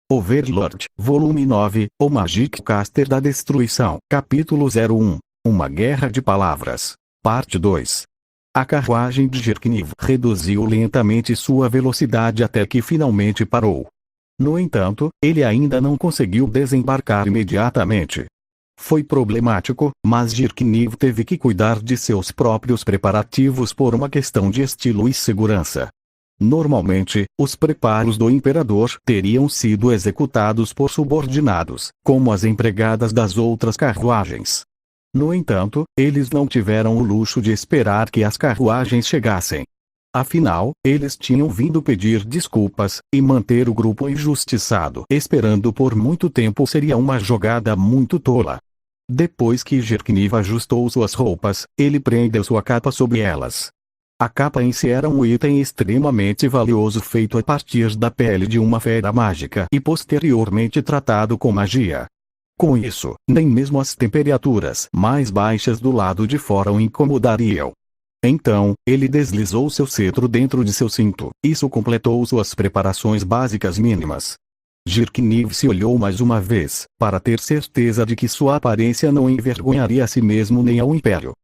Overlord, Volume 9, O Magic Caster da Destruição, Capítulo 01, Uma Guerra de Palavras, Parte 2. A carruagem de Jirkniv reduziu lentamente sua velocidade até que finalmente parou. No entanto, ele ainda não conseguiu desembarcar imediatamente. Foi problemático, mas Jirkniv teve que cuidar de seus próprios preparativos por uma questão de estilo e segurança. Normalmente, os preparos do imperador teriam sido executados por subordinados, como as empregadas das outras carruagens. No entanto, eles não tiveram o luxo de esperar que as carruagens chegassem. Afinal, eles tinham vindo pedir desculpas, e manter o grupo injustiçado esperando por muito tempo seria uma jogada muito tola. Depois que Jirkniv ajustou suas roupas, ele prendeu sua capa sobre elas. A capa em si era um item extremamente valioso feito a partir da pele de uma fera mágica e posteriormente tratado com magia. Com isso, nem mesmo as temperaturas mais baixas do lado de fora o incomodariam. Então, ele deslizou seu cetro dentro de seu cinto. Isso completou suas preparações básicas mínimas. Jirkniv se olhou mais uma vez, para ter certeza de que sua aparência não envergonharia a si mesmo nem ao Império.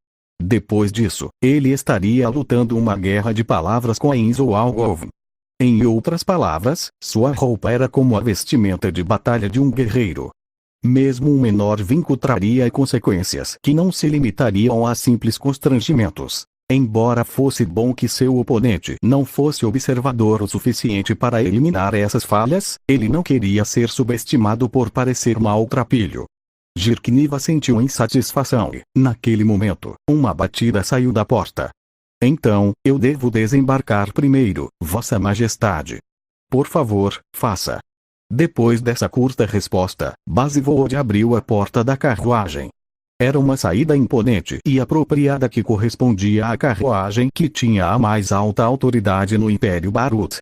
Depois disso, ele estaria lutando uma guerra de palavras com a Enzo Algov. Em outras palavras, sua roupa era como a vestimenta de batalha de um guerreiro. Mesmo um menor vinco traria consequências que não se limitariam a simples constrangimentos. Embora fosse bom que seu oponente não fosse observador o suficiente para eliminar essas falhas, ele não queria ser subestimado por parecer maltrapilho. Jirkniv sentiu insatisfação e, naquele momento, uma batida saiu da porta. Então, eu devo desembarcar primeiro, Vossa Majestade. Por favor, faça. Depois dessa curta resposta, Bazivold abriu a porta da carruagem. Era uma saída imponente e apropriada que correspondia à carruagem que tinha a mais alta autoridade no Império Barut.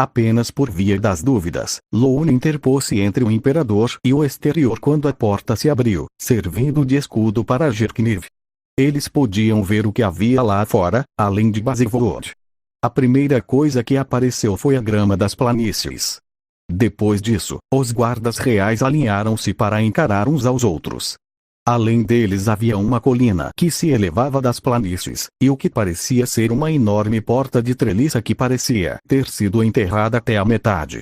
Apenas por via das dúvidas, Lone interpôs-se entre o imperador e o exterior quando a porta se abriu, servindo de escudo para Jirkniv. Eles podiam ver o que havia lá fora, além de Bazivold. A primeira coisa que apareceu foi a grama das planícies. Depois disso, os guardas reais alinharam-se para encarar uns aos outros. Além deles havia uma colina que se elevava das planícies, e o que parecia ser uma enorme porta de treliça que parecia ter sido enterrada até a metade.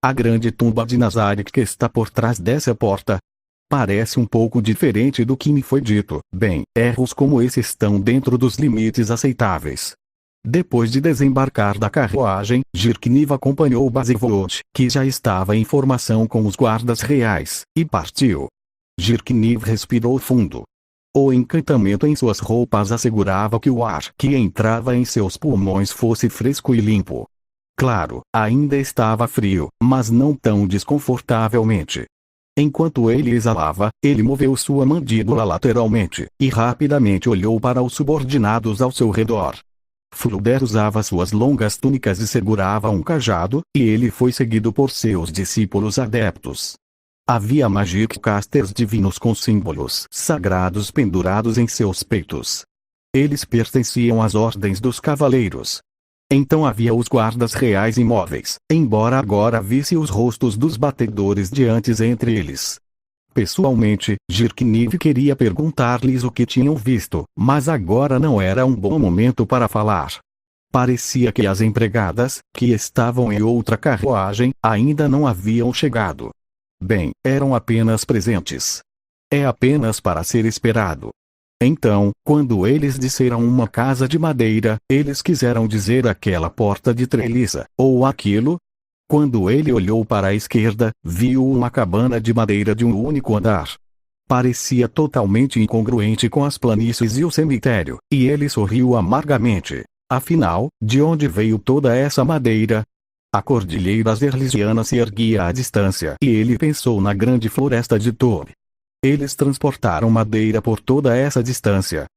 A grande tumba de Nazarick que está por trás dessa porta parece um pouco diferente do que me foi dito. Bem, erros como esse estão dentro dos limites aceitáveis. Depois de desembarcar da carruagem, Jirkniv acompanhou Bazivold, que já estava em formação com os guardas reais, e partiu. Jirkniv respirou fundo. O encantamento em suas roupas assegurava que o ar que entrava em seus pulmões fosse fresco e limpo. Claro, ainda estava frio, mas não tão desconfortavelmente. Enquanto ele exalava, ele moveu sua mandíbula lateralmente, e rapidamente olhou para os subordinados ao seu redor. Fluder usava suas longas túnicas e segurava um cajado, e ele foi seguido por seus discípulos adeptos. Havia Magic Casters divinos com símbolos sagrados pendurados em seus peitos. Eles pertenciam às ordens dos cavaleiros. Então havia os guardas reais imóveis, embora agora visse os rostos dos batedores de antes entre eles. Pessoalmente, Jirkniv queria perguntar-lhes o que tinham visto, mas agora não era um bom momento para falar. Parecia que as empregadas, que estavam em outra carruagem, ainda não haviam chegado. Bem, eram apenas presentes. É apenas para ser esperado. Então, quando eles disseram uma casa de madeira, eles quiseram dizer aquela porta de treliça, ou aquilo. Quando ele olhou para a esquerda, viu uma cabana de madeira de um único andar. Parecia totalmente incongruente com as planícies e o cemitério, e ele sorriu amargamente. Afinal, de onde veio toda essa madeira? A cordilheira Zerlisiana se erguia à distância e ele pensou na grande floresta de Tob. Eles transportaram madeira por toda essa distância.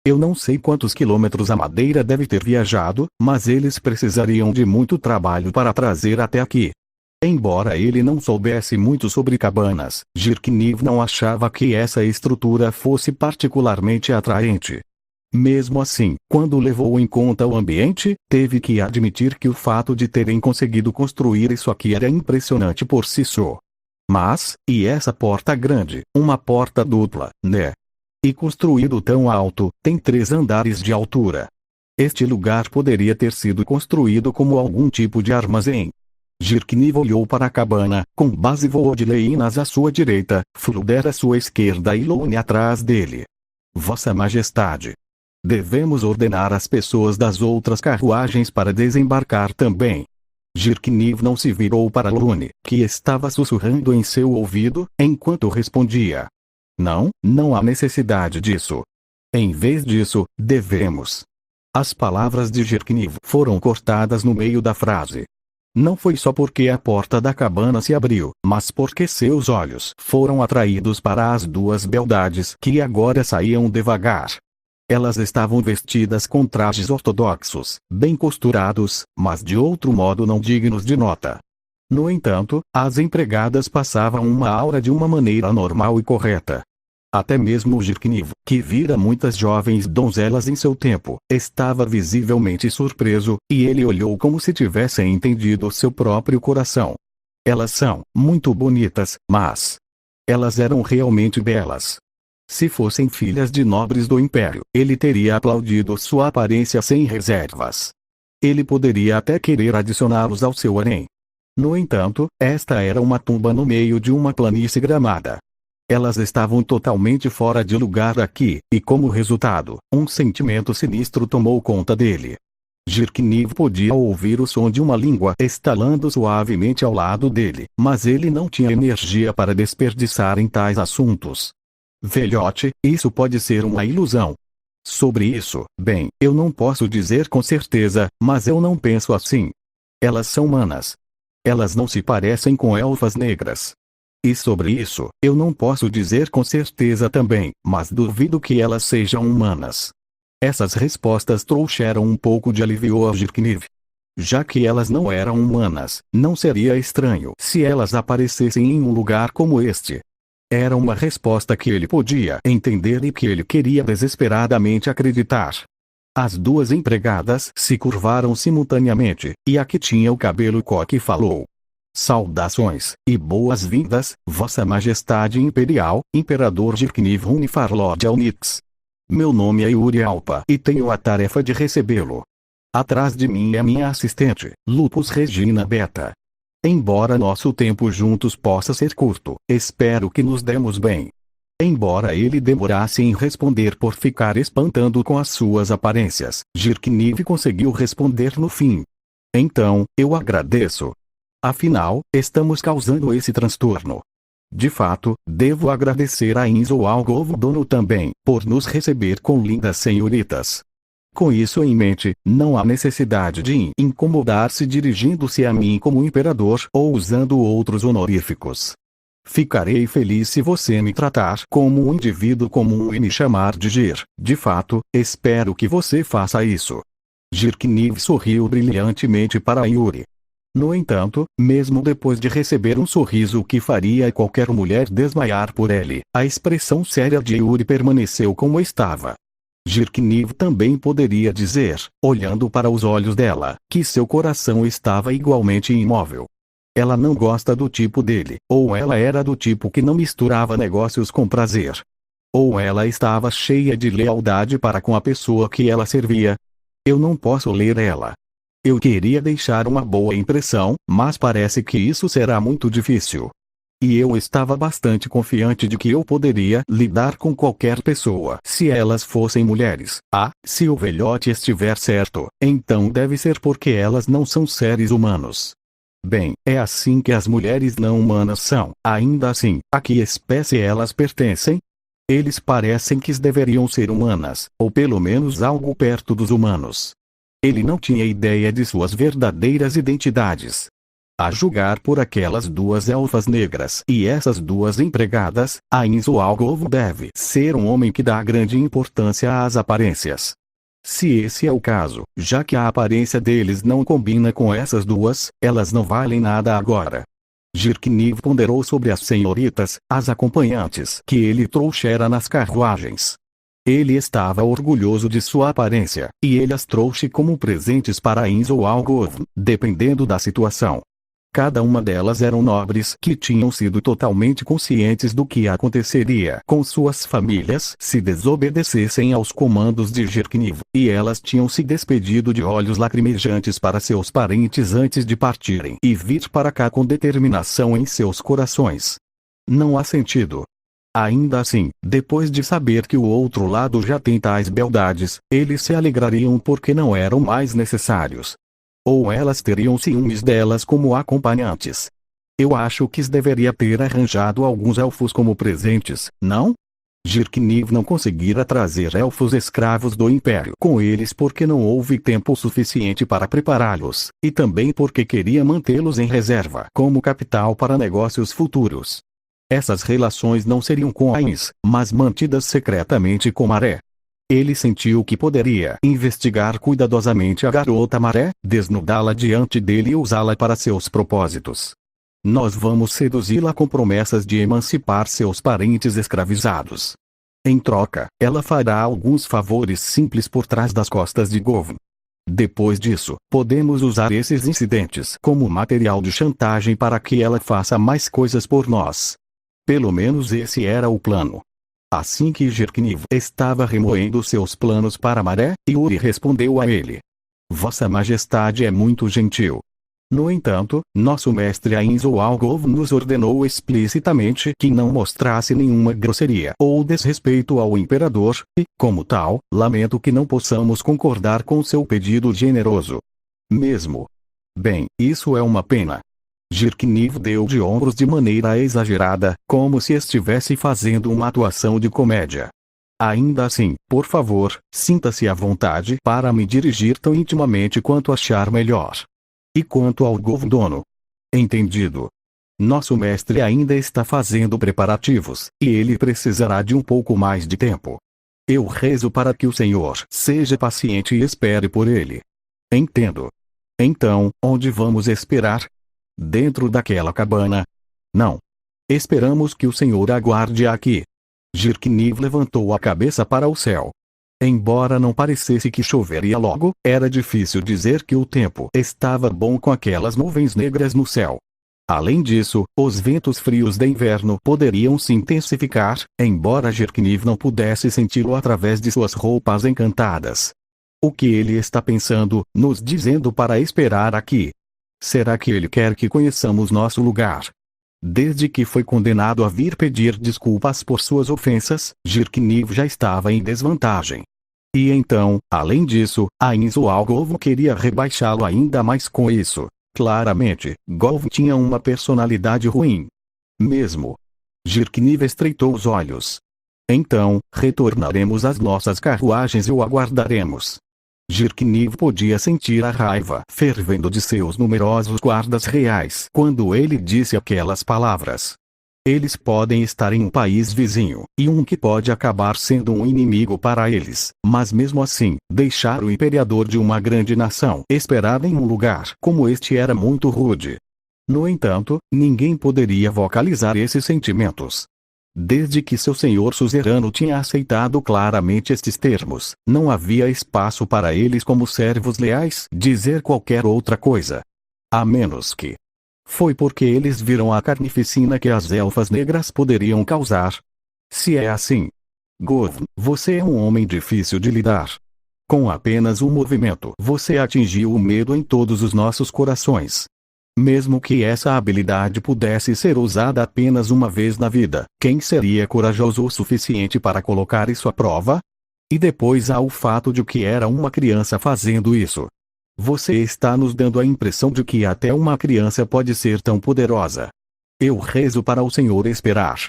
Eu não sei quantos quilômetros a madeira deve ter viajado, mas eles precisariam de muito trabalho para trazer até aqui. Embora ele não soubesse muito sobre cabanas, Jirkniv não achava que essa estrutura fosse particularmente atraente. Mesmo assim, quando levou em conta o ambiente, teve que admitir que o fato de terem conseguido construir isso aqui era impressionante por si só. Mas, e essa porta grande, uma porta dupla, né? E construído tão alto, tem 3 andares de altura. Este lugar poderia ter sido construído como algum tipo de armazém. Zirkniv olhou para a cabana, com base Voodleinas à sua direita, Fluder à sua esquerda e Lone atrás dele. Vossa Majestade. Devemos ordenar às pessoas das outras carruagens para desembarcar também. Zirkniv não se virou para Lone, que estava sussurrando em seu ouvido, enquanto respondia. Não há necessidade disso. Em vez disso, devemos. As palavras de Zirkniv foram cortadas no meio da frase. Não foi só porque a porta da cabana se abriu, mas porque seus olhos foram atraídos para as 2 beldades que agora saíam devagar. Elas estavam vestidas com trajes ortodoxos, bem costurados, mas de outro modo não dignos de nota. No entanto, as empregadas passavam uma aura de uma maneira normal e correta. Até mesmo Zirkniv, que vira muitas jovens donzelas em seu tempo, estava visivelmente surpreso, e ele olhou como se tivesse entendido seu próprio coração. Elas são muito bonitas, mas elas eram realmente belas. Se fossem filhas de nobres do Império, ele teria aplaudido sua aparência sem reservas. Ele poderia até querer adicioná-los ao seu harém. No entanto, esta era uma tumba no meio de uma planície gramada. Elas estavam totalmente fora de lugar aqui, e como resultado, um sentimento sinistro tomou conta dele. Zirkniv podia ouvir o som de uma língua estalando suavemente ao lado dele, mas ele não tinha energia para desperdiçar em tais assuntos. Velhote, isso pode ser uma ilusão. Sobre isso, bem, eu não posso dizer com certeza, mas eu não penso assim. Elas são humanas. Elas não se parecem com elfas negras. E sobre isso, eu não posso dizer com certeza também, mas duvido que elas sejam humanas. Essas respostas trouxeram um pouco de alívio a Zirkniv. Já que elas não eram humanas, não seria estranho se elas aparecessem em um lugar como este. Era uma resposta que ele podia entender e que ele queria desesperadamente acreditar. As 2 empregadas se curvaram simultaneamente, e a que tinha o cabelo coque falou. Saudações, e boas-vindas, Vossa Majestade Imperial, Imperador Zirkniv Hunifar Lord Alnix. Meu nome é Yuri Alpa e tenho a tarefa de recebê-lo. Atrás de mim é minha assistente, Lupus Regina Beta. Embora nosso tempo juntos possa ser curto, espero que nos demos bem. Embora ele demorasse em responder por ficar espantando com as suas aparências, Zirkniv conseguiu responder no fim. Então, eu agradeço. Afinal, estamos causando esse transtorno. De fato, devo agradecer a Inzo Algodono também, por nos receber com lindas senhoritas. Com isso em mente, não há necessidade de incomodar-se dirigindo-se a mim como imperador ou usando outros honoríficos. Ficarei feliz se você me tratar como um indivíduo comum e me chamar de Gir. De fato, espero que você faça isso. Zirkniv sorriu brilhantemente para Yuri. No entanto, mesmo depois de receber um sorriso que faria qualquer mulher desmaiar por ele, a expressão séria de Yuri permaneceu como estava. Zirkniv também poderia dizer, olhando para os olhos dela, que seu coração estava igualmente imóvel. Ela não gosta do tipo dele, ou ela era do tipo que não misturava negócios com prazer. Ou ela estava cheia de lealdade para com a pessoa que ela servia. Eu não posso ler ela. Eu queria deixar uma boa impressão, mas parece que isso será muito difícil. E eu estava bastante confiante de que eu poderia lidar com qualquer pessoa se elas fossem mulheres. Se o velhote estiver certo, então deve ser porque elas não são seres humanos. Bem, é assim que as mulheres não humanas são. Ainda assim, a que espécie elas pertencem? Eles parecem que deveriam ser humanas, ou pelo menos algo perto dos humanos. Ele não tinha ideia de suas verdadeiras identidades. A julgar por aquelas 2 elfas negras e essas 2 empregadas, a Inzo Algov deve ser um homem que dá grande importância às aparências. Se esse é o caso, já que a aparência deles não combina com essas 2, elas não valem nada agora. Zirkniv ponderou sobre as senhoritas, as acompanhantes que ele trouxera nas carruagens. Ele estava orgulhoso de sua aparência, e ele as trouxe como presentes para Ainz ou Algov, dependendo da situação. Cada uma delas eram nobres que tinham sido totalmente conscientes do que aconteceria com suas famílias se desobedecessem aos comandos de Jirkniv, e elas tinham se despedido de olhos lacrimejantes para seus parentes antes de partirem e vir para cá com determinação em seus corações. Não há sentido. Ainda assim, depois de saber que o outro lado já tem tais beldades, eles se alegrariam porque não eram mais necessários. Ou elas teriam ciúmes delas como acompanhantes. Eu acho que deveria ter arranjado alguns elfos como presentes, não? Jirkniv não conseguira trazer elfos escravos do Império com eles porque não houve tempo suficiente para prepará-los, e também porque queria mantê-los em reserva como capital para negócios futuros. Essas relações não seriam com Ainz, mas mantidas secretamente com Maré. Ele sentiu que poderia investigar cuidadosamente a garota Maré, desnudá-la diante dele e usá-la para seus propósitos. Nós vamos seduzi-la com promessas de emancipar seus parentes escravizados. Em troca, ela fará alguns favores simples por trás das costas de Govn. Depois disso, podemos usar esses incidentes como material de chantagem para que ela faça mais coisas por nós. Pelo menos esse era o plano. Assim que Jirkniv estava remoendo seus planos para Maré, Yuri respondeu a ele: Vossa Majestade é muito gentil. No entanto, nosso mestre Ainz ou Algov nos ordenou explicitamente que não mostrasse nenhuma grosseria ou desrespeito ao imperador, e, como tal, lamento que não possamos concordar com seu pedido generoso. Mesmo. Bem, isso é uma pena. Jirkniv deu de ombros de maneira exagerada, como se estivesse fazendo uma atuação de comédia. Ainda assim, por favor, sinta-se à vontade para me dirigir tão intimamente quanto achar melhor. E quanto ao Govdono? Entendido. Nosso mestre ainda está fazendo preparativos, e ele precisará de um pouco mais de tempo. Eu rezo para que o Senhor seja paciente e espere por ele. Entendo. Então, onde vamos esperar? Dentro daquela cabana? Não. Esperamos que o Senhor aguarde aqui. Jirkniv levantou a cabeça para o céu. Embora não parecesse que choveria logo, era difícil dizer que o tempo estava bom com aquelas nuvens negras no céu. Além disso, os ventos frios de inverno poderiam se intensificar, embora Jirkniv não pudesse senti-lo através de suas roupas encantadas. O que ele está pensando, nos dizendo para esperar aqui? Será que ele quer que conheçamos nosso lugar? Desde que foi condenado a vir pedir desculpas por suas ofensas, Jirkniv já estava em desvantagem. E então, além disso, Ainz ou Algov queria rebaixá-lo ainda mais com isso. Claramente, Govn tinha uma personalidade ruim. Mesmo. Jirkniv estreitou os olhos. Então, retornaremos às nossas carruagens e o aguardaremos. Jirkniv podia sentir a raiva fervendo de seus numerosos guardas reais quando ele disse aquelas palavras. Eles podem estar em um país vizinho, e um que pode acabar sendo um inimigo para eles, mas mesmo assim, deixar o imperador de uma grande nação esperar em um lugar como este era muito rude. No entanto, ninguém poderia vocalizar esses sentimentos. Desde que seu senhor suzerano tinha aceitado claramente estes termos, não havia espaço para eles como servos leais dizer qualquer outra coisa. A menos que foi porque eles viram a carnificina que as elfas negras poderiam causar. Se é assim, Govn, você é um homem difícil de lidar. Com apenas um movimento você atingiu o medo em todos os nossos corações. Mesmo que essa habilidade pudesse ser usada apenas uma vez na vida, quem seria corajoso o suficiente para colocar isso à prova? E depois há o fato de que era uma criança fazendo isso. Você está nos dando a impressão de que até uma criança pode ser tão poderosa. Eu rezo para o Senhor esperar.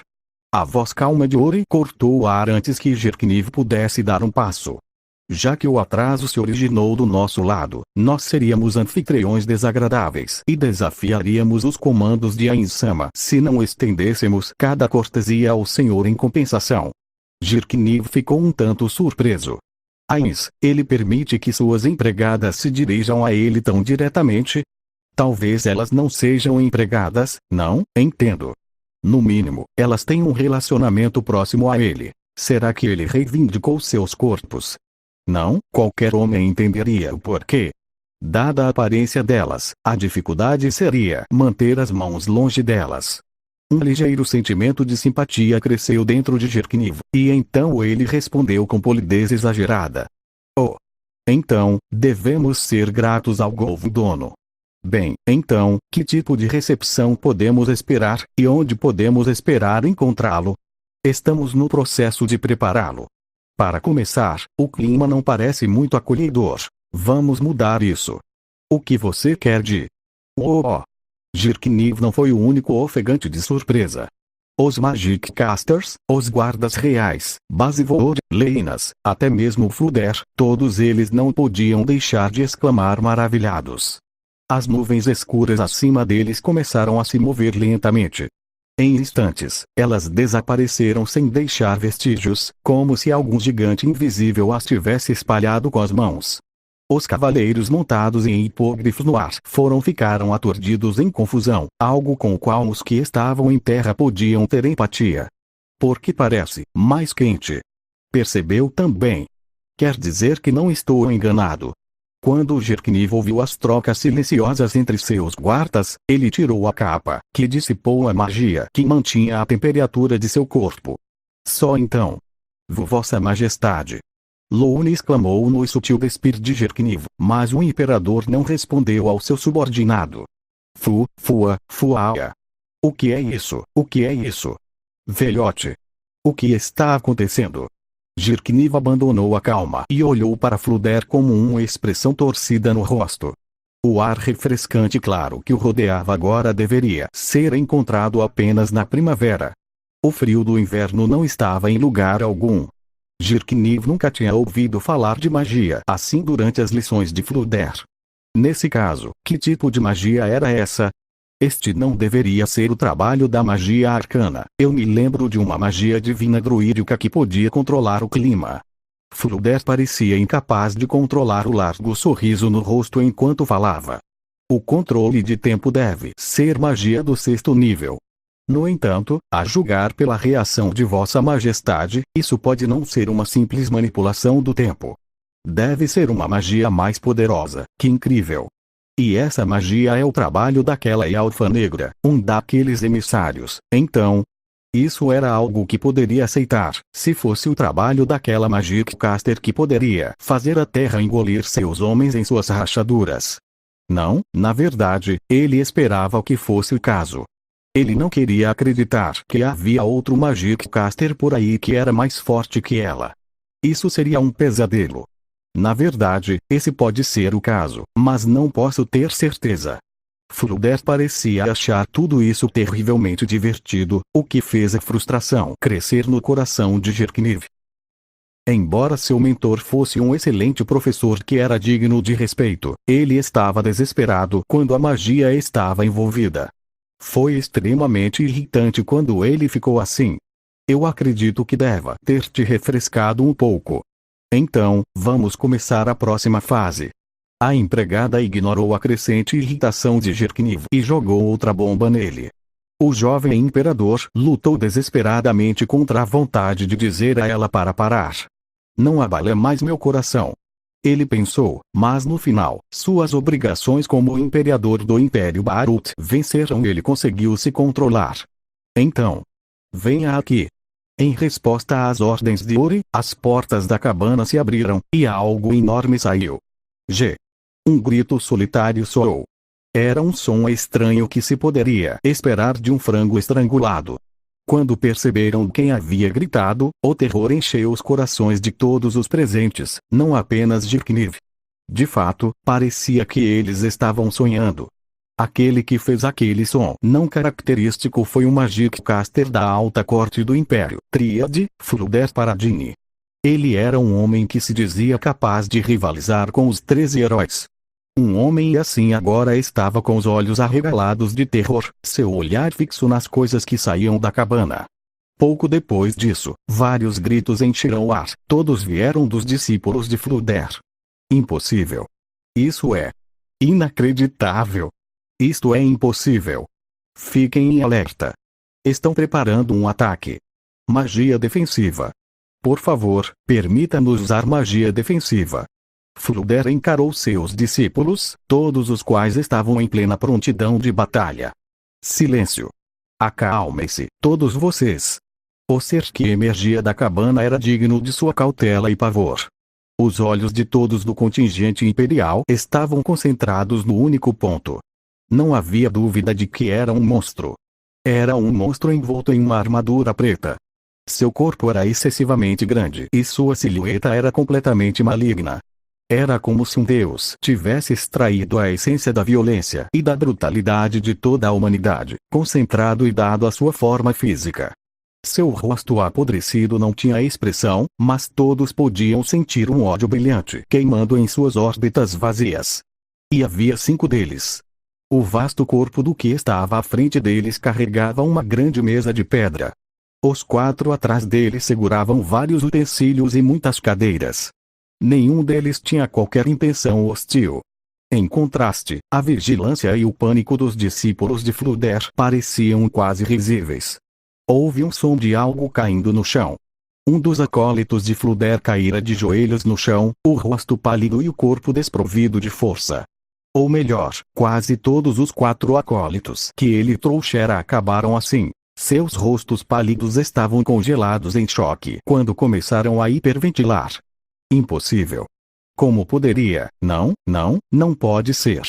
A voz calma de Ori cortou o ar antes que Jirkniv pudesse dar um passo. Já que o atraso se originou do nosso lado, nós seríamos anfitriões desagradáveis e desafiaríamos os comandos de Ainz-sama se não estendêssemos cada cortesia ao Senhor em compensação. Jirkniv ficou um tanto surpreso. Ainz, ele permite que suas empregadas se dirijam a ele tão diretamente? Talvez elas não sejam empregadas, não? Entendo. No mínimo, elas têm um relacionamento próximo a ele. Será que ele reivindicou seus corpos? Não, qualquer homem entenderia o porquê. Dada a aparência delas, a dificuldade seria manter as mãos longe delas. Um ligeiro sentimento de simpatia cresceu dentro de Jerkniv, e então ele respondeu com polidez exagerada. Oh! Então, devemos ser gratos ao Goldono. Bem, então, que tipo de recepção podemos esperar, e onde podemos esperar encontrá-lo? Estamos no processo de prepará-lo. Para começar, o clima não parece muito acolhedor. Vamos mudar isso. O que você quer de... Oh! Jerkniv não foi o único ofegante de surpresa. Os Magic Casters, os guardas reais, Basivor, Leinas, até mesmo Fluder, todos eles não podiam deixar de exclamar maravilhados. As nuvens escuras acima deles começaram a se mover lentamente. Em instantes, elas desapareceram sem deixar vestígios, como se algum gigante invisível as tivesse espalhado com as mãos. Os cavaleiros montados em hipógrifos no ar ficaram aturdidos em confusão, algo com o qual os que estavam em terra podiam ter empatia. Porque parece mais quente. Percebeu também. Quer dizer que não estou enganado. Quando Jerkniv ouviu as trocas silenciosas entre seus guardas, ele tirou a capa, que dissipou a magia que mantinha a temperatura de seu corpo. Só então. Vossa Majestade. Loune exclamou no sutil despir de Jerkniv, mas o imperador não respondeu ao seu subordinado. Fuaia. O que é isso? O que é isso? Velhote. O que está acontecendo? Jerkniv abandonou a calma e olhou para Fluder com uma expressão torcida no rosto. O ar refrescante claro que o rodeava agora deveria ser encontrado apenas na primavera. O frio do inverno não estava em lugar algum. Jerkniv nunca tinha ouvido falar de magia assim durante as lições de Fluder. Nesse caso, que tipo de magia era essa? Este não deveria ser o trabalho da magia arcana. Eu me lembro de uma magia divina druídica que podia controlar o clima. Fluder parecia incapaz de controlar o largo sorriso no rosto enquanto falava. O controle de tempo deve ser magia do 6º nível. No entanto, a julgar pela reação de Vossa Majestade, isso pode não ser uma simples manipulação do tempo. Deve ser uma magia mais poderosa. Que incrível! E essa magia é o trabalho daquela Elfa Negra, um daqueles emissários. Então, isso era algo que poderia aceitar, se fosse o trabalho daquela Magic Caster que poderia fazer a terra engolir seus homens em suas rachaduras. Não, na verdade, ele esperava que fosse o caso. Ele não queria acreditar que havia outro Magic Caster por aí que era mais forte que ela. Isso seria um pesadelo. Na verdade, esse pode ser o caso, mas não posso ter certeza. Fluder parecia achar tudo isso terrivelmente divertido, o que fez a frustração crescer no coração de Jerkniv. Embora seu mentor fosse um excelente professor que era digno de respeito, ele estava desesperado quando a magia estava envolvida. Foi extremamente irritante quando ele ficou assim. Eu acredito que deva ter te refrescado um pouco. Então, vamos começar a próxima fase. A empregada ignorou a crescente irritação de Jerkniv e jogou outra bomba nele. O jovem imperador lutou desesperadamente contra a vontade de dizer a ela para parar. Não abala mais meu coração. Ele pensou, mas no final, suas obrigações como imperador do Império Barut venceram e ele conseguiu se controlar. Então, venha aqui. Em resposta às ordens de Ori, as portas da cabana se abriram, e algo enorme saiu. Um grito solitário soou. Era um som estranho que se poderia esperar de um frango estrangulado. Quando perceberam quem havia gritado, o terror encheu os corações de todos os presentes, não apenas Jerkniv. De fato, parecia que eles estavam sonhando. Aquele que fez aquele som não característico foi um Magic Caster da alta corte do Império Tríade, Fluder Paradini. Ele era um homem que se dizia capaz de rivalizar com os 13 heróis. Um homem assim agora estava com os olhos arregalados de terror, seu olhar fixo nas coisas que saíam da cabana. Pouco depois disso, vários gritos encheram o ar, todos vieram dos discípulos de Fluder. Impossível. Isso é inacreditável. Isto é impossível. Fiquem em alerta. Estão preparando um ataque. Magia defensiva. Por favor, permita-nos usar magia defensiva. Fluder encarou seus discípulos, todos os quais estavam em plena prontidão de batalha. Silêncio. Acalmem-se, todos vocês. O ser que emergia da cabana era digno de sua cautela e pavor. Os olhos de todos do contingente imperial estavam concentrados no único ponto. Não havia dúvida de que era um monstro. Era um monstro envolto em uma armadura preta. Seu corpo era excessivamente grande e sua silhueta era completamente maligna. Era como se um deus tivesse extraído a essência da violência e da brutalidade de toda a humanidade, concentrado e dado a sua forma física. Seu rosto apodrecido não tinha expressão, mas todos podiam sentir um ódio brilhante queimando em suas órbitas vazias. E havia 5 deles. O vasto corpo do que estava à frente deles carregava uma grande mesa de pedra. Os 4 atrás dele seguravam vários utensílios e muitas cadeiras. Nenhum deles tinha qualquer intenção hostil. Em contraste, a vigilância e o pânico dos discípulos de Fluder pareciam quase risíveis. Houve um som de algo caindo no chão. Um dos acólitos de Fluder caíra de joelhos no chão, o rosto pálido e o corpo desprovido de força. Ou melhor, quase todos os 4 acólitos que ele trouxera acabaram assim. Seus rostos pálidos estavam congelados em choque quando começaram a hiperventilar. Impossível. Como poderia? Não pode ser.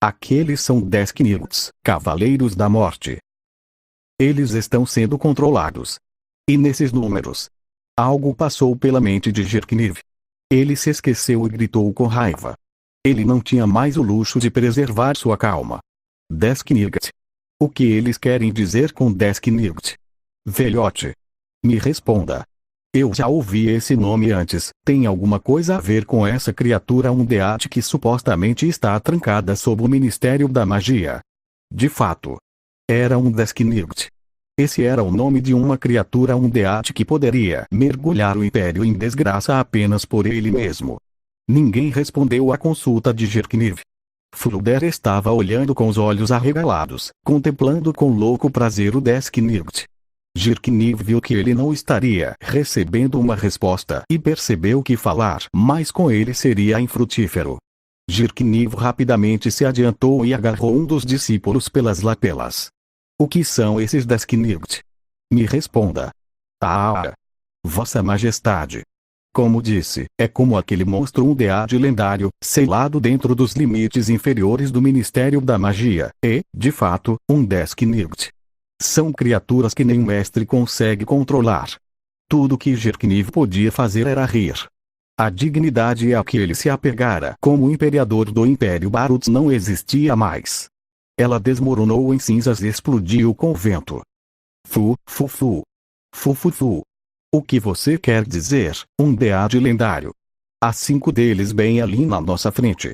Aqueles são 10 Knirts, Cavaleiros da Morte. Eles estão sendo controlados. E nesses números? Algo passou pela mente de Jirkniv. Ele se esqueceu e gritou com raiva. Ele não tinha mais o luxo de preservar sua calma. 10 Knirgt. O que eles querem dizer com 10 Knirgt? Velhote. Me responda. Eu já ouvi esse nome antes. Tem alguma coisa a ver com essa criatura Undead que supostamente está trancada sob o Ministério da Magia? De fato. Era um Desknirt. Esse era o nome de uma criatura Undead que poderia mergulhar o Império em desgraça apenas por ele mesmo. Ninguém respondeu à consulta de Jirkniv. Fluder estava olhando com os olhos arregalados, contemplando com louco prazer o Desknirt. Jirkniv viu que ele não estaria recebendo uma resposta e percebeu que falar mais com ele seria infrutífero. Jirkniv rapidamente se adiantou e agarrou um dos discípulos pelas lapelas. O que são esses Desknirt? Me responda. Vossa Majestade. Como disse, é como aquele monstro Undead lendário, selado dentro dos limites inferiores do Ministério da Magia, e, de fato, um Desknirt. São criaturas que nem o mestre consegue controlar. Tudo que Jirkniv podia fazer era rir. A dignidade a que ele se apegara como imperador do Império Baruts não existia mais. Ela desmoronou em cinzas e explodiu com o vento. Fu. O que você quer dizer, Undead lendário? Há 5 deles bem ali na nossa frente.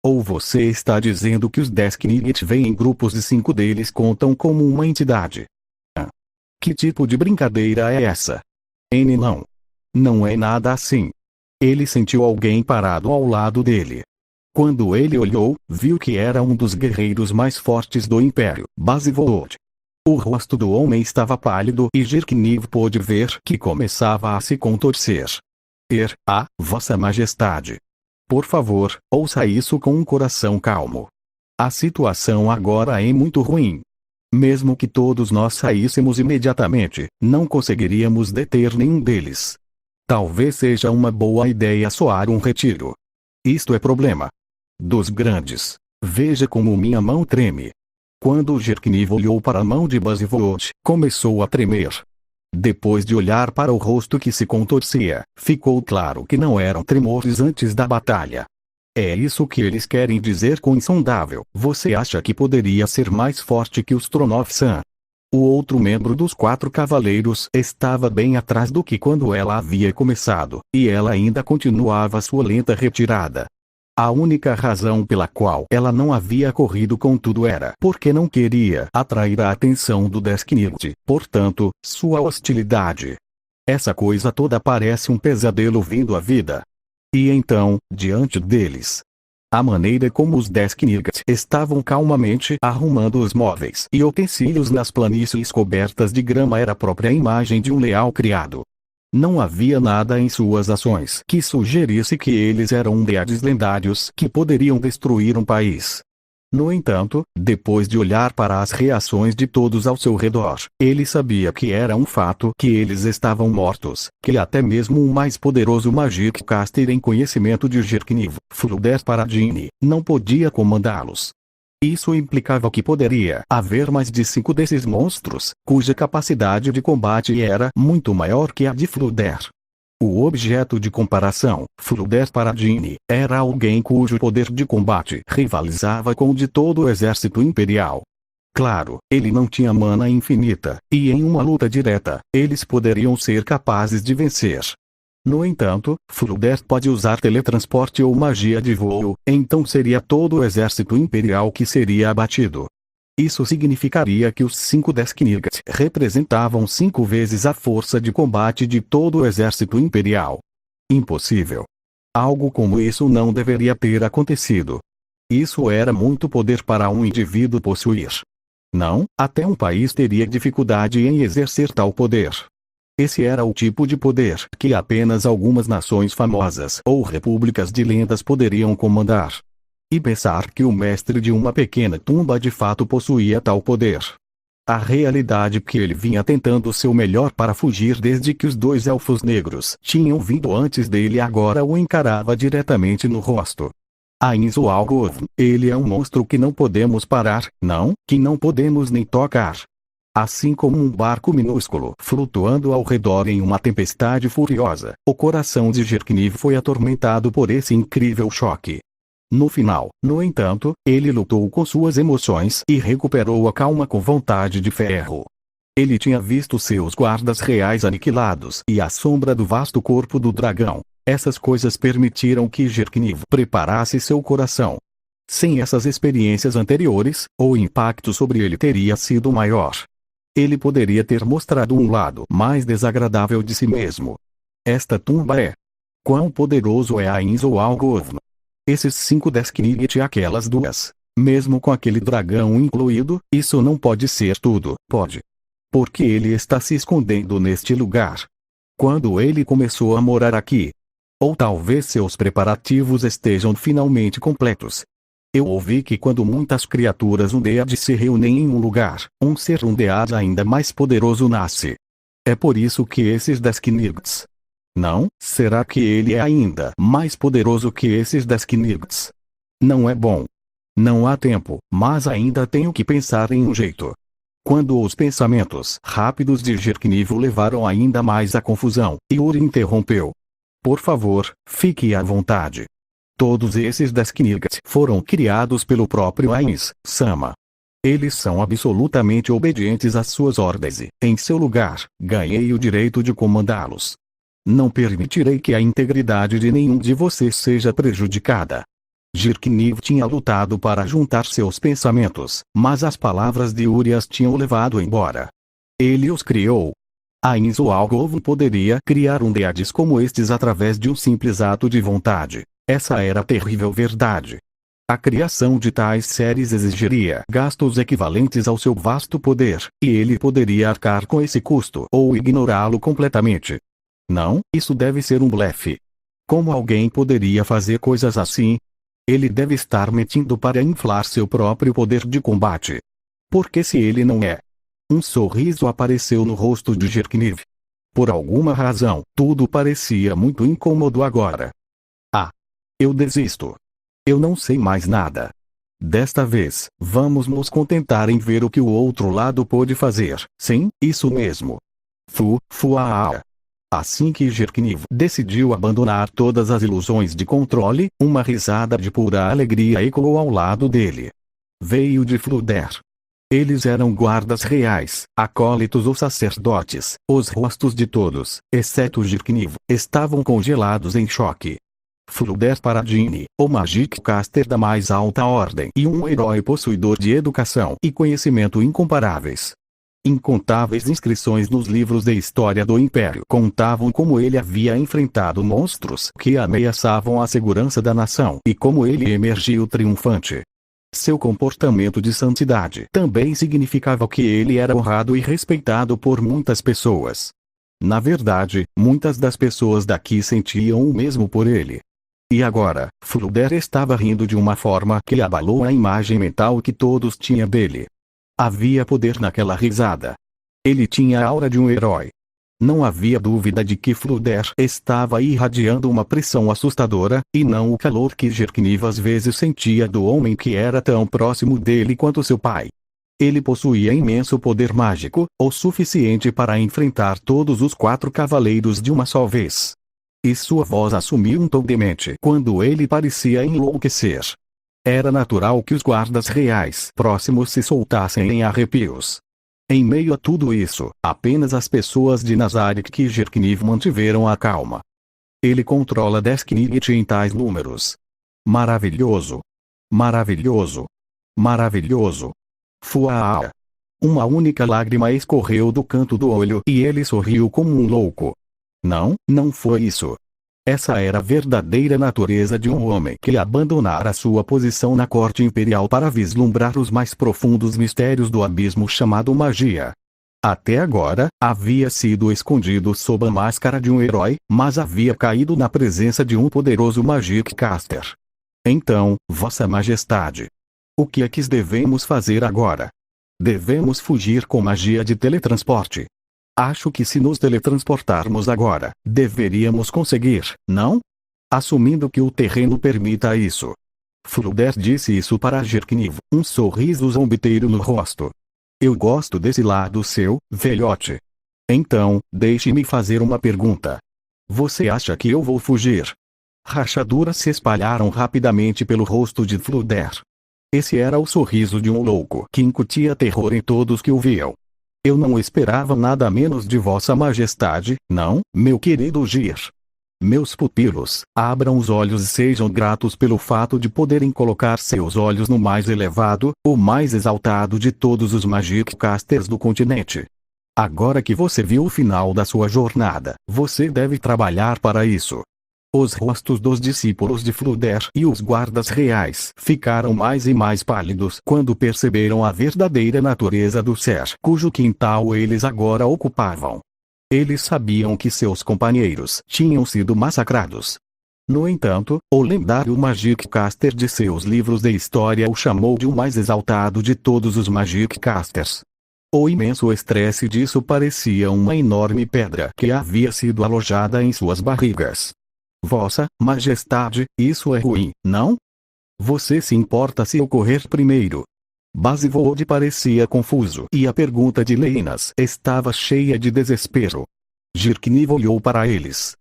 Ou você está dizendo que os Desknirt vêm em grupos e 5 deles contam como uma entidade? Que tipo de brincadeira é essa? Não. Não é nada assim. Ele sentiu alguém parado ao lado dele. Quando ele olhou, viu que era um dos guerreiros mais fortes do Império, Bazivold. O rosto do homem estava pálido e Jirkniv pôde ver que começava a se contorcer. Vossa Majestade. Por favor, ouça isso com um coração calmo. A situação agora é muito ruim. Mesmo que todos nós saíssemos imediatamente, não conseguiríamos deter nenhum deles. Talvez seja uma boa ideia soar um retiro. Isto é problema dos grandes. Veja como minha mão treme. Quando Jirkniv olhou para a mão de Bazivold, começou a tremer. Depois de olhar para o rosto que se contorcia, ficou claro que não eram tremores antes da batalha. É isso que eles querem dizer com insondável. Você acha que poderia ser mais forte que os Tronov-san? O outro membro dos 4 cavaleiros estava bem atrás do que quando ela havia começado, e ela ainda continuava sua lenta retirada. A única razão pela qual ela não havia corrido com tudo era porque não queria atrair a atenção do Desknirt, portanto, sua hostilidade. Essa coisa toda parece um pesadelo vindo à vida. E então, diante deles, a maneira como os Desknirt estavam calmamente arrumando os móveis e utensílios nas planícies cobertas de grama era a própria imagem de um leal criado. Não havia nada em suas ações que sugerisse que eles eram deuses lendários que poderiam destruir um país. No entanto, depois de olhar para as reações de todos ao seu redor, ele sabia que era um fato que eles estavam mortos, que até mesmo o mais poderoso Magic Caster em conhecimento de Jirkniv, Flooder Paradini, não podia comandá-los. Isso implicava que poderia haver mais de 5 desses monstros, cuja capacidade de combate era muito maior que a de Flooder. O objeto de comparação, Flooder Paradini, era alguém cujo poder de combate rivalizava com o de todo o exército imperial. Claro, ele não tinha mana infinita, e em uma luta direta, eles poderiam ser capazes de vencer. No entanto, Flooder pode usar teletransporte ou magia de voo, então seria todo o exército imperial que seria abatido. Isso significaria que os 5 Desknigs representavam 5 vezes a força de combate de todo o exército imperial. Impossível. Algo como isso não deveria ter acontecido. Isso era muito poder para um indivíduo possuir. Não, até um país teria dificuldade em exercer tal poder. Esse era o tipo de poder que apenas algumas nações famosas ou repúblicas de lendas poderiam comandar. E pensar que o mestre de uma pequena tumba de fato possuía tal poder. A realidade que ele vinha tentando seu melhor para fugir desde que os 2 elfos negros tinham vindo antes dele agora o encarava diretamente no rosto. Ainzo Algov, ele é um monstro que não podemos parar, não, que não podemos nem tocar. Assim como um barco minúsculo flutuando ao redor em uma tempestade furiosa, o coração de Jirkniv foi atormentado por esse incrível choque. No final, no entanto, ele lutou com suas emoções e recuperou a calma com vontade de ferro. Ele tinha visto seus guardas reais aniquilados e a sombra do vasto corpo do dragão. Essas coisas permitiram que Jirkniv preparasse seu coração. Sem essas experiências anteriores, o impacto sobre ele teria sido maior. Ele poderia ter mostrado um lado mais desagradável de si mesmo. Esta tumba é. Quão poderoso é Ainzo Algov? Esses 5 Desknigs e aquelas 2. Mesmo com aquele dragão incluído, isso não pode ser tudo, pode. Porque ele está se escondendo neste lugar. Quando ele começou a morar aqui. Ou talvez seus preparativos estejam finalmente completos. Eu ouvi que quando muitas criaturas Undead se reúnem em um lugar, um ser Undead ainda mais poderoso nasce. É por isso que esses Desknigs. Não, será que ele é ainda mais poderoso que esses Desknigs? Não é bom. Não há tempo, mas ainda tenho que pensar em um jeito. Quando os pensamentos rápidos de Jirkniv o levaram ainda mais à confusão, Yuri interrompeu. Por favor, fique à vontade. Todos esses Desknigs foram criados pelo próprio Ainz-sama. Eles são absolutamente obedientes às suas ordens e, em seu lugar, ganhei o direito de comandá-los. Não permitirei que a integridade de nenhum de vocês seja prejudicada. Jirkniv tinha lutado para juntar seus pensamentos, mas as palavras de Yuri as tinham levado embora. Ele os criou. Ainzo Algov poderia criar Undeads como estes através de um simples ato de vontade. Essa era a terrível verdade. A criação de tais seres exigiria gastos equivalentes ao seu vasto poder, e ele poderia arcar com esse custo ou ignorá-lo completamente. Não, isso deve ser um blefe. Como alguém poderia fazer coisas assim? Ele deve estar mentindo para inflar seu próprio poder de combate. Porque se ele não é. Um sorriso apareceu no rosto de Jirkniv. Por alguma razão, tudo parecia muito incômodo agora. Ah! Eu desisto. Eu não sei mais nada. Desta vez, vamos nos contentar em ver o que o outro lado pôde fazer. Sim, isso mesmo. Fuaa. Assim que Jirkniv decidiu abandonar todas as ilusões de controle, uma risada de pura alegria ecoou ao lado dele. Veio de Flooder. Eles eram guardas reais, acólitos ou sacerdotes. Os rostos de todos, exceto Jirkniv, estavam congelados em choque. Flooder Paradini, o Magic Caster da mais alta ordem e um herói possuidor de educação e conhecimento incomparáveis. Incontáveis inscrições nos livros de história do Império contavam como ele havia enfrentado monstros que ameaçavam a segurança da nação e como ele emergiu triunfante. Seu comportamento de santidade também significava que ele era honrado e respeitado por muitas pessoas. Na verdade, muitas das pessoas daqui sentiam o mesmo por ele. E agora, Fluder estava rindo de uma forma que abalou a imagem mental que todos tinham dele. Havia poder naquela risada. Ele tinha a aura de um herói. Não havia dúvida de que Fluder estava irradiando uma pressão assustadora, e não o calor que Jerkniv às vezes sentia do homem que era tão próximo dele quanto seu pai. Ele possuía imenso poder mágico, o suficiente para enfrentar todos os 4 cavaleiros de uma só vez. E sua voz assumiu um tom demente quando ele parecia enlouquecer. Era natural que os guardas reais próximos se soltassem em arrepios. Em meio a tudo isso, apenas as pessoas de Nazarick e Jerkniv mantiveram a calma. Ele controla 10 Knight em tais números. Maravilhoso! Maravilhoso! Maravilhoso! Fuaa! Uma única lágrima escorreu do canto do olho e ele sorriu como um louco. Não foi isso. Essa era a verdadeira natureza de um homem que abandonara sua posição na corte imperial para vislumbrar os mais profundos mistérios do abismo chamado magia. Até agora, havia sido escondido sob a máscara de um herói, mas havia caído na presença de um poderoso Magic Caster. Então, Vossa Majestade, o que é que devemos fazer agora? Devemos fugir com magia de teletransporte. Acho que se nos teletransportarmos agora, deveríamos conseguir, não? Assumindo que o terreno permita isso. Fluder disse isso para Jerkniv, um sorriso zombeteiro no rosto. Eu gosto desse lado seu, velhote. Então, deixe-me fazer uma pergunta. Você acha que eu vou fugir? Rachaduras se espalharam rapidamente pelo rosto de Fluder. Esse era o sorriso de um louco que incutia terror em todos que o viam. Eu não esperava nada menos de Vossa Majestade, não, meu querido Gir. Meus pupilos, abram os olhos e sejam gratos pelo fato de poderem colocar seus olhos no mais elevado, o mais exaltado de todos os Magic Casters do continente. Agora que você viu o final da sua jornada, você deve trabalhar para isso. Os rostos dos discípulos de Fluder e os guardas reais ficaram mais e mais pálidos quando perceberam a verdadeira natureza do ser cujo quintal eles agora ocupavam. Eles sabiam que seus companheiros tinham sido massacrados. No entanto, o lendário Magic Caster de seus livros de história o chamou de o mais exaltado de todos os Magic Casters. O imenso estresse disso parecia uma enorme pedra que havia sido alojada em suas barrigas. Vossa Majestade, isso é ruim, não? Você se importa se eu correr primeiro? Bazivold parecia confuso e a pergunta de Leinas estava cheia de desespero. Jerkniv olhou para eles.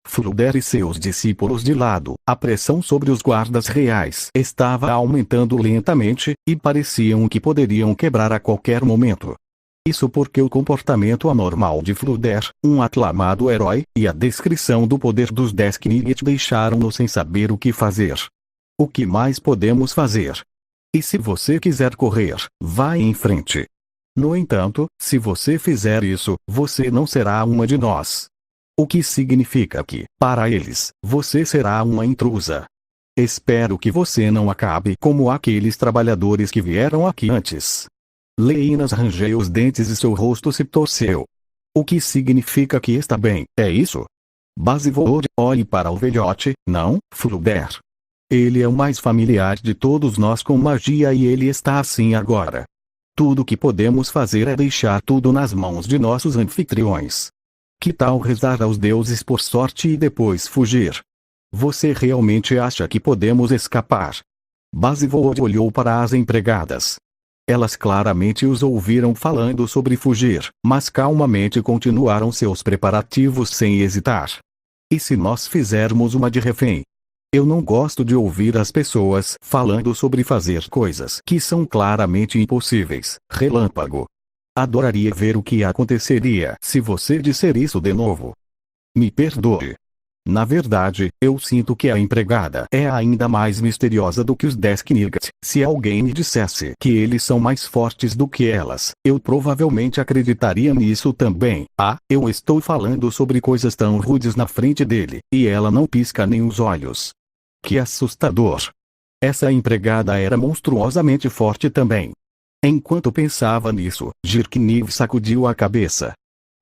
Fluder e seus discípulos de lado, a pressão sobre os guardas reais estava aumentando lentamente, e pareciam que poderiam quebrar a qualquer momento. Isso porque o comportamento anormal de Fluder, um aclamado herói, e a descrição do poder dos 10 Knight deixaram-no sem saber o que fazer. O que mais podemos fazer? E se você quiser correr, vá em frente. No entanto, se você fizer isso, você não será uma de nós. O que significa que, para eles, você será uma intrusa. Espero que você não acabe como aqueles trabalhadores que vieram aqui antes. Leinas rangeu os dentes e seu rosto se torceu. O que significa que está bem, é isso? Bazivold, olhe para o velhote, não, Fluder. Ele é o mais familiar de todos nós com magia e ele está assim agora. Tudo que podemos fazer é deixar tudo nas mãos de nossos anfitriões. Que tal rezar aos deuses por sorte e depois fugir? Você realmente acha que podemos escapar? Bazivold olhou para as empregadas. Elas claramente os ouviram falando sobre fugir, mas calmamente continuaram seus preparativos sem hesitar. E se nós fizermos uma de refém? Eu não gosto de ouvir as pessoas falando sobre fazer coisas que são claramente impossíveis, relâmpago. Adoraria ver o que aconteceria se você disser isso de novo. Me perdoe. Na verdade, eu sinto que a empregada é ainda mais misteriosa do que os 10 Knight. Se alguém me dissesse que eles são mais fortes do que elas, eu provavelmente acreditaria nisso também. Eu estou falando sobre coisas tão rudes na frente dele, e ela não pisca nem os olhos. Que assustador. Essa empregada era monstruosamente forte também. Enquanto pensava nisso, Jerkniv sacudiu a cabeça.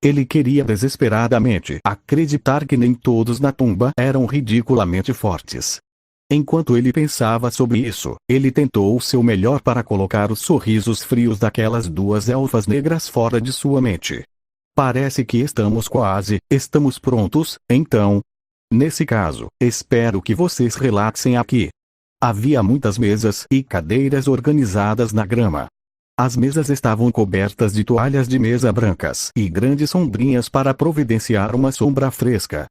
Ele queria desesperadamente acreditar que nem todos na tumba eram ridiculamente fortes. Enquanto ele pensava sobre isso, ele tentou o seu melhor para colocar os sorrisos frios daquelas duas elfas negras fora de sua mente. Parece que estamos prontos, então. Nesse caso, espero que vocês relaxem aqui. Havia muitas mesas e cadeiras organizadas na grama. As mesas estavam cobertas de toalhas de mesa brancas e grandes sombrinhas para providenciar uma sombra fresca.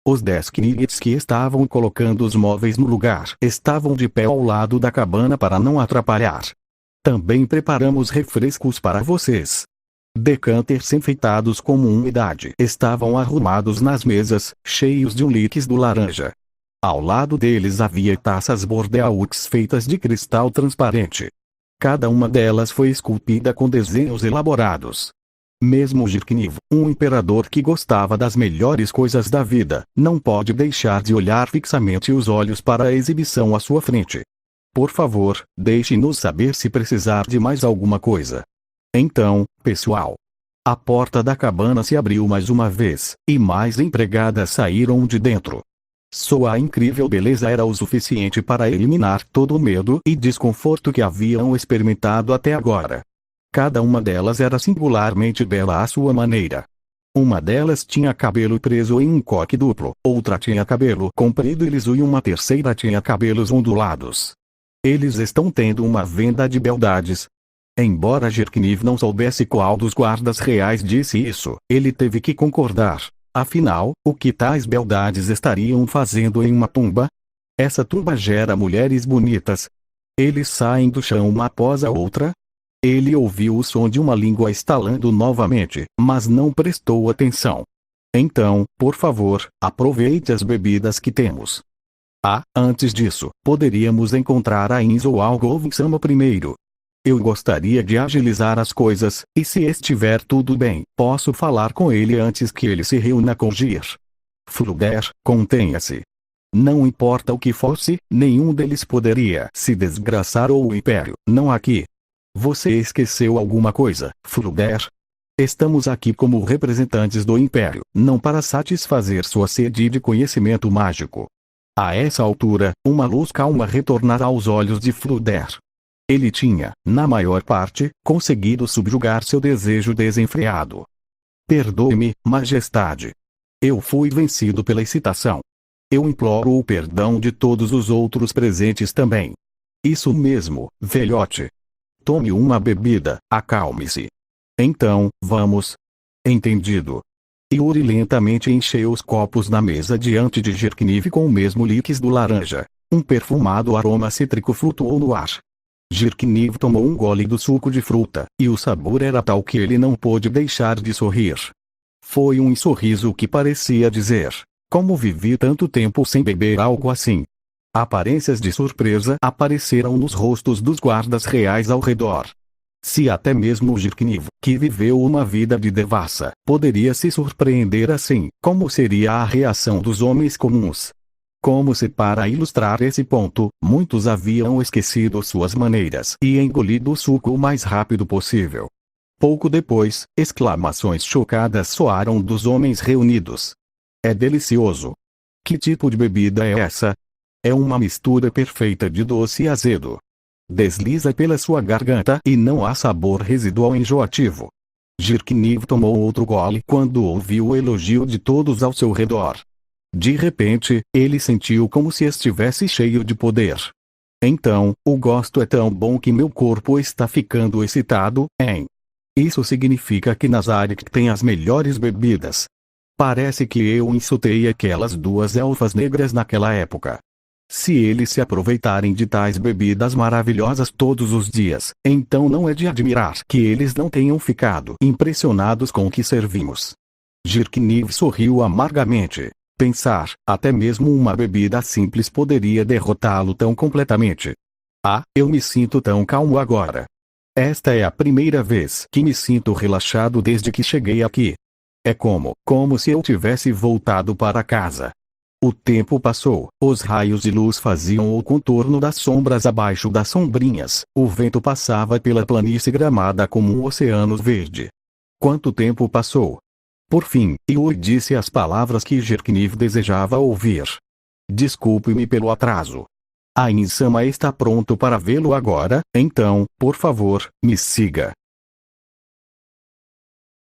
Os 10 knights que estavam colocando os móveis no lugar estavam de pé ao lado da cabana para não atrapalhar. Também preparamos refrescos para vocês. Decanters enfeitados como umidade estavam arrumados nas mesas, cheios de um líquido laranja. Ao lado deles havia taças bordeaux feitas de cristal transparente. Cada uma delas foi esculpida com desenhos elaborados. Mesmo Jirkniv, um imperador que gostava das melhores coisas da vida, não pode deixar de olhar fixamente os olhos para a exibição à sua frente. Por favor, deixe-nos saber se precisar de mais alguma coisa. Então, pessoal. A porta da cabana se abriu mais uma vez, e mais empregadas saíram de dentro. Sua incrível beleza era o suficiente para eliminar todo o medo e desconforto que haviam experimentado até agora. Cada uma delas era singularmente bela à sua maneira. Uma delas tinha cabelo preso em um coque duplo, outra tinha cabelo comprido e liso e uma terceira tinha cabelos ondulados. Eles estão tendo uma venda de beldades. Embora Jirkniv não soubesse qual dos guardas reais disse isso, ele teve que concordar. Afinal, o que tais beldades estariam fazendo em uma tumba? Essa tumba gera mulheres bonitas. Eles saem do chão uma após a outra. Ele ouviu o som de uma língua estalando novamente, mas não prestou atenção. Então, por favor, aproveite as bebidas que temos. Antes disso, poderíamos encontrar a Inzo Algovin-sama primeiro. Eu gostaria de agilizar as coisas, e se estiver tudo bem, posso falar com ele antes que ele se reúna com Gir. Fluder, contenha-se. Não importa o que fosse, nenhum deles poderia se desgraçar ou o Império, não aqui. Você esqueceu alguma coisa, Fluder? Estamos aqui como representantes do Império, não para satisfazer sua sede de conhecimento mágico. A essa altura, uma luz calma retornara aos olhos de Fluder. Ele tinha, na maior parte, conseguido subjugar seu desejo desenfreado. Perdoe-me, Majestade. Eu fui vencido pela excitação. Eu imploro o perdão de todos os outros presentes também. Isso mesmo, velhote. Tome uma bebida, acalme-se. Então, vamos. Entendido. Yuri lentamente encheu os copos na mesa diante de Jirkniv com o mesmo líquido laranja. Um perfumado aroma cítrico flutuou no ar. Jirkniv tomou um gole do suco de fruta, e o sabor era tal que ele não pôde deixar de sorrir. Foi um sorriso que parecia dizer: como vivi tanto tempo sem beber algo assim? Aparências de surpresa apareceram nos rostos dos guardas reais ao redor. Se até mesmo Jirkniv, que viveu uma vida de devassa, poderia se surpreender assim, como seria a reação dos homens comuns? Como se para ilustrar esse ponto, muitos haviam esquecido suas maneiras e engolido o suco o mais rápido possível. Pouco depois, exclamações chocadas soaram dos homens reunidos. É delicioso! Que tipo de bebida é essa? É uma mistura perfeita de doce e azedo. Desliza pela sua garganta e não há sabor residual enjoativo. Jirkniv tomou outro gole quando ouviu o elogio de todos ao seu redor. De repente, ele sentiu como se estivesse cheio de poder. Então, o gosto é tão bom que meu corpo está ficando excitado, hein? Isso significa que Nazarick tem as melhores bebidas. Parece que eu insultei aquelas duas elfas negras naquela época. Se eles se aproveitarem de tais bebidas maravilhosas todos os dias, então não é de admirar que eles não tenham ficado impressionados com o que servimos. Jirkniv sorriu amargamente. Pensar, até mesmo uma bebida simples poderia derrotá-lo tão completamente. Eu me sinto tão calmo agora. Esta é a primeira vez que me sinto relaxado desde que cheguei aqui. É como se eu tivesse voltado para casa. O tempo passou, os raios de luz faziam o contorno das sombras abaixo das sombrinhas, o vento passava pela planície gramada como um oceano verde. Quanto tempo passou? Por fim, Yui disse as palavras que Jerkniv desejava ouvir. Desculpe-me pelo atraso. A Insama está pronto para vê-lo agora, então, por favor, me siga.